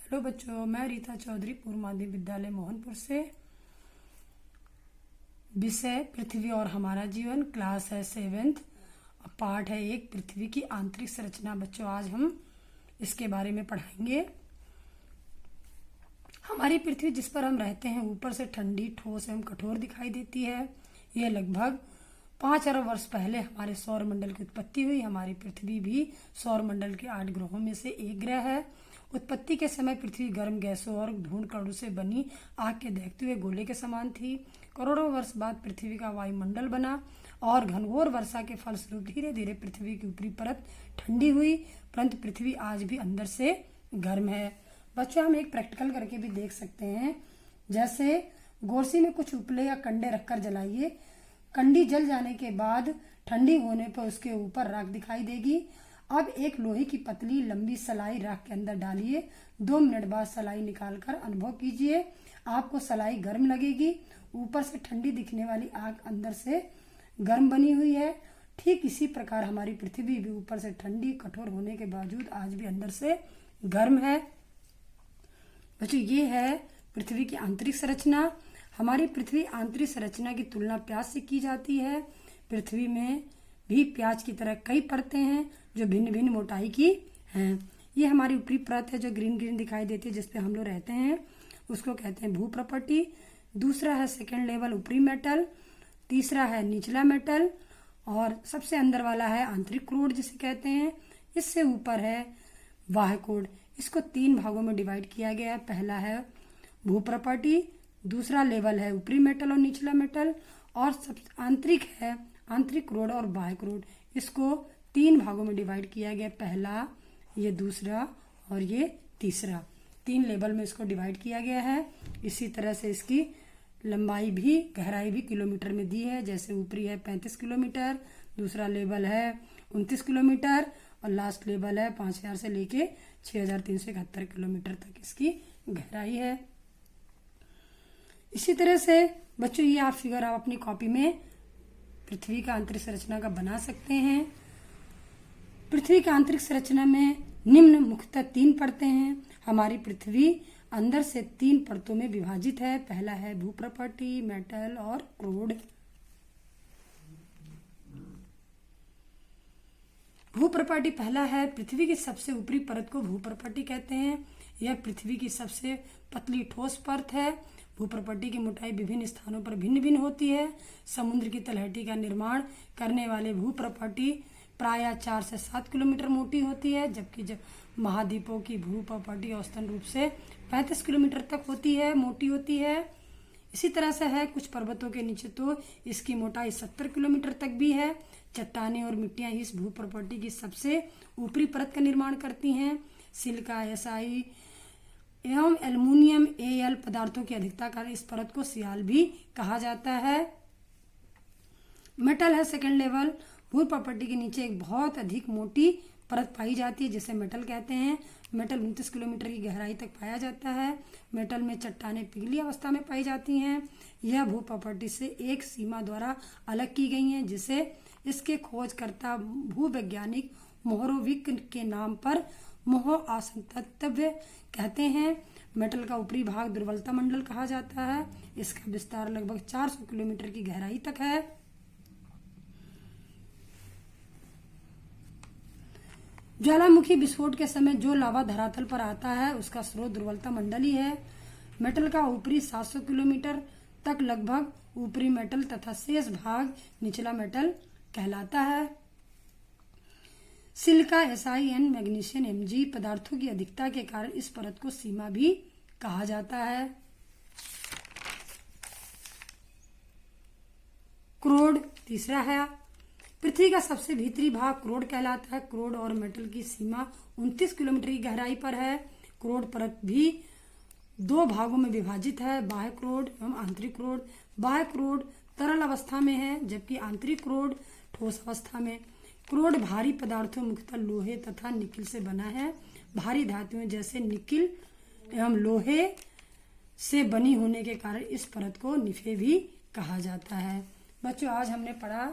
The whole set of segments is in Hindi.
हेलो बच्चों, मैं रीता चौधरी पूर्व माध्यमिक विद्यालय मोहनपुर से। विषय पृथ्वी और हमारा जीवन, क्लास है 7th। पाठ है 1, पृथ्वी की आंतरिक संरचना। बच्चों, आज हम इसके बारे में पढ़ाएंगे। हमारी पृथ्वी जिस पर हम रहते हैं ऊपर से ठंडी, ठोस एवं कठोर दिखाई देती है। यह लगभग 5 अरब वर्ष पहले हमारे सौर मंडल की उत्पत्ति हुई। हमारी पृथ्वी भी सौर मंडल के 8 ग्रहों में से एक ग्रह है। उत्पत्ति के समय पृथ्वी गर्म गैसों और धूल कणों से बनी आग के दहकते हुए गोले के समान थी। करोड़ों वर्ष बाद पृथ्वी का वायुमंडल बना और घनघोर वर्षा के फलस्वरूप धीरे धीरे पृथ्वी की ऊपरी परत ठंडी हुई, परंतु पृथ्वी आज भी अंदर से गर्म है। बच्चों, हम एक प्रैक्टिकल करके भी देख सकते हैं। जैसे गोरसी में कुछ उपले या कंडे रखकर जलाइए। कंडी जल जाने के बाद ठंडी होने पर उसके ऊपर राख दिखाई देगी। अब एक लोहे की पतली लंबी सलाई राख के अंदर डालिए। 2 मिनट बाद सलाई निकालकर अनुभव कीजिए। आपको सलाई गर्म लगेगी। ऊपर से ठंडी दिखने वाली आग अंदर से गर्म बनी हुई है। ठीक इसी प्रकार हमारी पृथ्वी भी ऊपर से ठंडी, कठोर होने के बावजूद आज भी अंदर से गर्म है। बच्चों, ये है पृथ्वी की आंतरिक संरचना। हमारी पृथ्वी आंतरिक संरचना की तुलना प्याज से की जाती है। पृथ्वी में भी प्याज की तरह कई परतें हैं जो भिन्न भिन्न मोटाई की हैं। ये हमारी ऊपरी परत है जो ग्रीन ग्रीन दिखाई देती है, जिसपे हम लोग रहते हैं, उसको कहते हैं भूप्रपटी। दूसरा है सेकेंड लेवल ऊपरी मेटल। तीसरा है निचला मेटल और सबसे अंदर वाला है आंतरिक क्रोड जिसे कहते हैं। इससे ऊपर है बाह्य क्रोड। इसको 3 भागों में डिवाइड किया गया है। पहला है भूप्रपटी, दूसरा लेवल है ऊपरी मेटल और निचला मेटल, और सब आंतरिक है आंतरिक क्रोड और बाह्य क्रोड। इसको 3 भागों में डिवाइड किया गया। पहला, ये दूसरा और ये तीसरा। 3 लेवल में इसको डिवाइड किया गया है। इसी तरह से इसकी लंबाई भी, गहराई भी किलोमीटर में दी है। जैसे ऊपरी है 35 किलोमीटर, दूसरा लेवल है 29 किलोमीटर और लास्ट लेवल है 5000 से लेके 6371 किलोमीटर तक इसकी गहराई है। इसी तरह से बच्चों, ये आप फिगर आप अपनी कॉपी में पृथ्वी का आंतरिक संरचना का बना सकते हैं। पृथ्वी का आंतरिक संरचना में निम्न मुख्यतः 3 परतें हैं। हमारी पृथ्वी अंदर से 3 परतों में विभाजित है। पहला है भूप्रपटी, मेटल और क्रोड। भूप्रपटी पहला है। पृथ्वी की सबसे ऊपरी परत को भूप्रपटी कहते हैं। यह पृथ्वी की सबसे पतली ठोस परत है। भूप्रपटी की मोटाई विभिन्न स्थानों पर भिन्न भिन्न होती है। समुद्र की तलहटी का निर्माण करने वाले भूप्रपटी प्रायः 4 से 7 किलोमीटर मोटी होती है, जबकि जब महाद्वीपों की भूप्रपटी औसतन रूप से 35 किलोमीटर तक मोटी होती है। इसी तरह से है कुछ पर्वतों के नीचे तो इसकी मोटाई 70 किलोमीटर तक भी है। चट्टानें और मिट्टियां इस भूप्रपटी की सबसे ऊपरी परत का निर्माण करती हैं। सिलिका, SI एवं एल्युमिनियम Al पदार्थों की अधिकता कारण इस परत को सियाल भी कहा जाता है। मेटल है सेकेंड लेवल। भूप्रपटी के नीचे एक बहुत अधिक मोटी परत पाई जाती है जिसे मेटल कहते हैं। मेटल 29 किलोमीटर की गहराई तक पाया जाता है। मेटल में चट्टानें पिघली अवस्था में पाई जाती हैं। यह भूप्रपटी से एक सीमा द्वारा अलग की गई हैं, जिसे इसके खोजकर्ता भूवैज्ञानिक मोहरोविक के नाम पर मोह आसंतव्य कहते हैं। मेटल का ऊपरी भाग दुर्बलता मंडल कहा जाता है। इसका विस्तार लगभग 400 किलोमीटर की गहराई तक है। ज्वालामुखी विस्फोट के समय जो लावा धरातल पर आता है उसका स्रोत दुर्बलता मंडल ही है। मेटल का ऊपरी 700 किलोमीटर तक लगभग ऊपरी मेटल तथा शेष भाग निचला मेटल कहलाता है। सिलिका, SiN, मैग्नीशियम, Mg पदार्थों की अधिकता के कारण इस परत को सीमा भी कहा जाता है। क्रोड तीसरा है। पृथ्वी का सबसे भीतरी भाग क्रोड कहलाता है। क्रोड और मेटल की सीमा 29 किलोमीटर की गहराई पर है। क्रोड परत भी 2 भागों में विभाजित है, बाह्य क्रोड एवं आंतरिक क्रोड। बाह्य क्रोड तरल अवस्था में है, जबकि आंतरिक क्रोड ठोस अवस्था में। क्रोड भारी पदार्थों मुख्यतः लोहे तथा निकिल से बना है। भारी धातुओं जैसे निकिल एवं लोहे से बनी होने के कारण इस परत को निफे भी कहा जाता है। बच्चों, आज हमने पढ़ा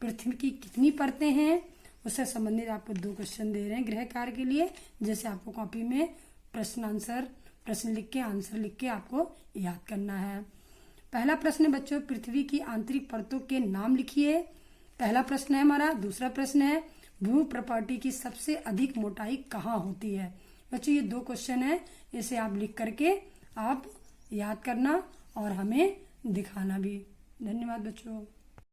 पृथ्वी की कितनी परतें हैं, उससे संबंधित आपको 2 क्वेश्चन दे रहे हैं गृह कार्य के लिए, जैसे आपको कॉपी में प्रश्न लिख के आंसर लिख के आपको याद करना है। पहला प्रश्न है बच्चों, पृथ्वी की आंतरिक परतों के नाम लिखिए। पहला प्रश्न है हमारा। दूसरा प्रश्न है, भू प्रपाटी की सबसे अधिक मोटाई कहाँ होती है। बच्चों ये 2 क्वेश्चन है, इसे आप लिख करके आप याद करना और हमें दिखाना भी। धन्यवाद बच्चों।